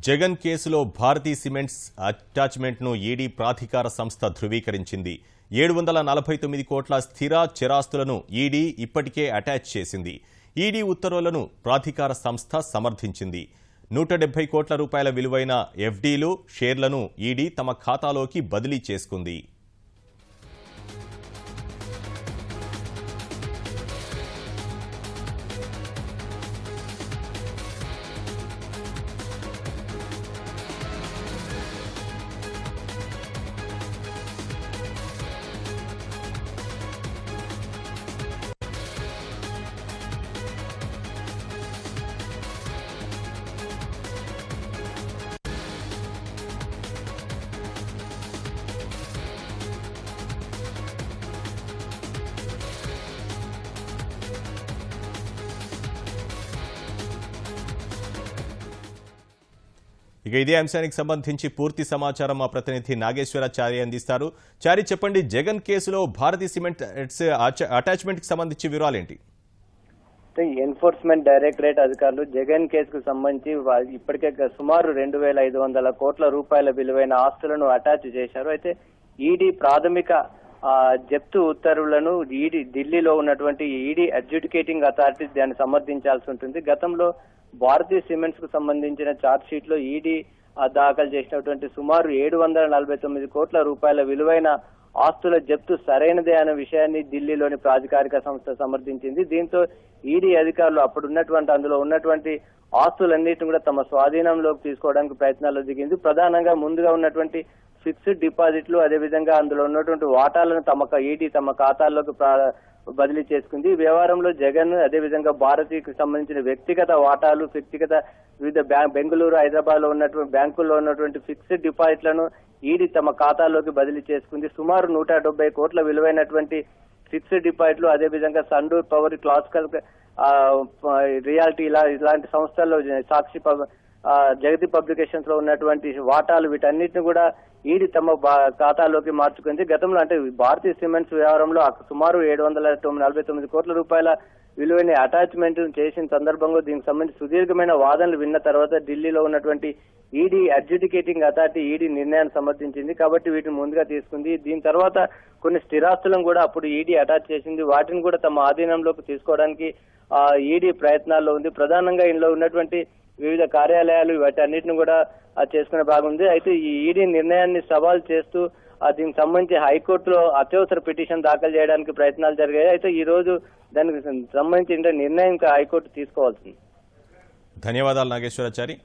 జగన్ కేసులో Bharati cements అటాచ్మెంట్ను ED ప్రాధికార సంస్థ ధృవీకరించింది. 749 కోట్ల స్థిర చరాస్తులను ఈడీ ఇప్పటికే అటాచ్ చేసింది. ఈడీ ఉత్తర్వులను ప్రాధికార సంస్థ సమర్థించింది. 170 కోట్ల రూపాయల విలువైన ఎఫ్డీలు, షేర్లను ఈడీ తమ ఖాతాలోకి బదిలీ చేసుకుంది. ఇక ఇదే అంశానికి సంబంధించి పూర్తి సమాచారం మా ప్రతినిధి నాగేశ్వరాచారి అందిస్తారు. చారి, చెప్పండి, జగన్ కేసులో భారతీ సిమెంట్ అటాచ్మెంట్ కి సంబంధించి వివరాలేంటి? ఎన్ఫోర్స్మెంట్ డైరెక్టరేట్ అధికారులు జగన్ కేసుకు సంబంధించి ఇప్పటికే సుమారు 2,500 కోట్ల రూపాయల విలువైన ఆస్తులను అటాచ్ చేశారు. అయితే ఈడీ ప్రాథమిక జప్తు ఉత్తర్వులను ఢిల్లీలో ఉన్నటువంటి ఈడీ అడ్జుడికేటింగ్ అథారిటీ దాన్ని సమర్థించాల్సి ఉంటుంది. గతంలో భారతీ సిమెంట్స్ కు సంబంధించిన ఛార్జ్ షీట్ లో ఈడీ దాఖలు చేసినటువంటి సుమారు 749 కోట్ల రూపాయల విలువైన ఆస్తుల జప్తు సరైనదే అనే విషయాన్ని ఢిల్లీలోని ప్రాధికారిక సంస్థ సమర్థించింది. దీంతో ఈడీ అధికారులు అందులో ఉన్నటువంటి ఆస్తులన్నిటిని కూడా తమ స్వాధీనంలోకి తీసుకోవడానికి ప్రయత్నాల్లో దిగింది. ప్రధానంగా ముందుగా ఉన్నటువంటి ఫిక్స్డ్ డిపాజిట్లు, అదేవిధంగా అందులో ఉన్నటువంటి వాటాలను ఈడీ తమ ఖాతాల్లోకి బదిలీ చేసుకుంది. ఈ వ్యవహారంలో జగన్, అదేవిధంగా భారతీకి సంబంధించిన వ్యక్తిగత వాటాలు, వ్యక్తిగత వివిధ బెంగళూరు, హైదరాబాద్ లో ఉన్నటువంటి బ్యాంకుల్లో ఉన్నటువంటి ఫిక్స్డ్ డిపాజిట్లను ఈడీ తమ ఖాతాల్లోకి బదిలీ చేసుకుంది. సుమారు 170 కోట్ల విలువైనటువంటి ఫిక్స్డ్ డిపాజిట్లు, అదేవిధంగా సండూర్ పవర్, క్లాసికల్ రియాలిటీ ఇలాంటి సంస్థల్లో సాక్షి జగతి పబ్లికేషన్స్ లో ఉన్నటువంటి వాటాలు, వీటన్నిటిని కూడా ఈడీ తమ ఖాతాలోకి మార్చుకుంది. గతంలో అంటే భారతీ సిమెంట్స్ వ్యవహారంలో సుమారు 749 కోట్ల రూపాయల విలువైన అటాచ్మెంట్ చేసిన సందర్భంగా దీనికి సంబంధించి సుదీర్ఘమైన వాదనలు విన్న తర్వాత ఢిల్లీలో ఉన్నటువంటి ఈడీ అడ్జుడికేటింగ్ అథారిటీ ఈడీ నిర్ణయాన్ని సమర్థించింది. కాబట్టి వీటిని ముందుగా తీసుకుంది. దీని తర్వాత కొన్ని స్థిరాస్తులను కూడా అప్పుడు ఈడీ అటాచ్ చేసింది. వాటిని కూడా తమ ఆధీనంలోకి తీసుకోవడానికి ఈడీ ప్రయత్నాల్లో ఉంది. ప్రధానంగా ఇందులో ఉన్నటువంటి వివిధ కార్యాలయాలు, వాటన్నిటిని కూడా చేసుకునే బాగుంది. అయితే ఈ ఈడీ నిర్ణయాన్ని సవాల్ చేస్తూ దీనికి సంబంధించి హైకోర్టులో అత్యవసర పిటిషన్ దాఖలు చేయడానికి ప్రయత్నాలు జరిగాయి. అయితే ఈ రోజు దానికి సంబంధించి నిర్ణయం హైకోర్టు తీసుకోవాల్సింది. ధన్యవాదాలు నాగేశ్వరాచారి.